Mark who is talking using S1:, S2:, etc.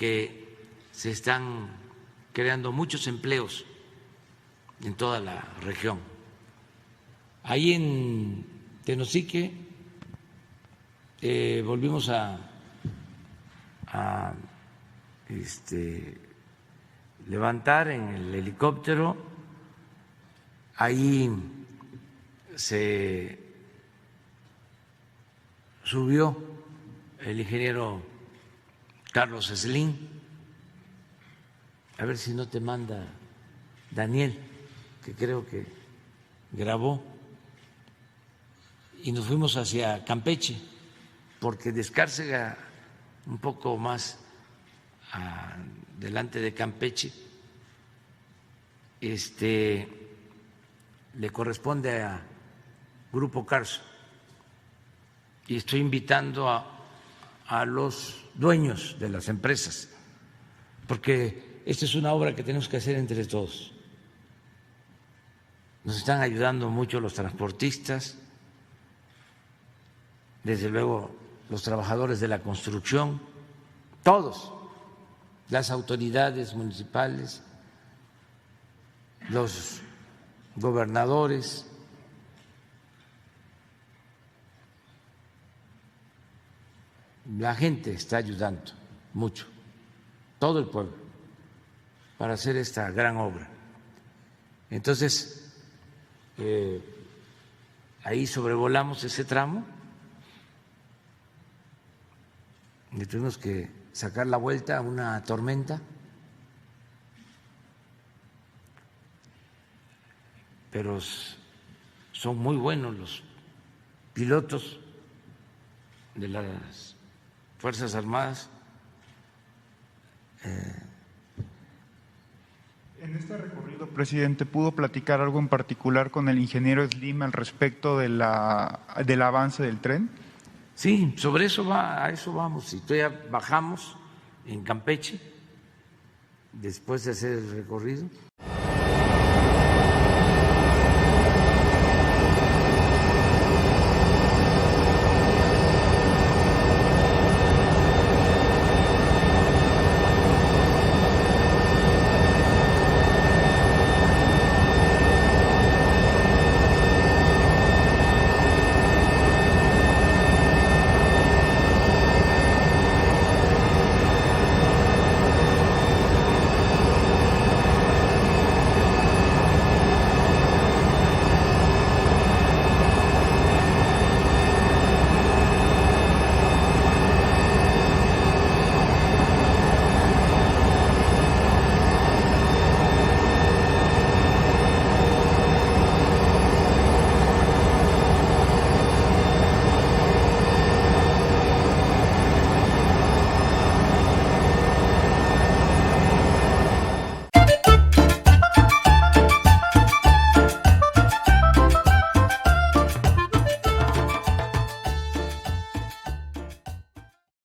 S1: porque se están creando muchos empleos en toda la región. Ahí en Tenosique volvimos a levantar en el helicóptero, ahí se subió el ingeniero Carlos Slim, a ver si no te manda Daniel, que creo que grabó, y nos fuimos hacia Campeche, porque de Escárcega, un poco más delante de Campeche, le corresponde a Grupo Carso, y estoy invitando a los dueños de las empresas, porque esta es una obra que tenemos que hacer entre todos. Nos están ayudando mucho los transportistas, desde luego los trabajadores de la construcción, todos, las autoridades municipales, los gobernadores, la gente está ayudando mucho, todo el pueblo, para hacer esta gran obra. Entonces, ahí sobrevolamos ese tramo y tuvimos que sacar la vuelta a una tormenta, pero son muy buenos los pilotos de las Fuerzas Armadas.
S2: En este recorrido, presidente, ¿pudo platicar algo en particular con el ingeniero Slim al respecto del avance del tren?
S1: Sí, sobre eso a eso vamos. Y todavía bajamos en Campeche después de hacer el recorrido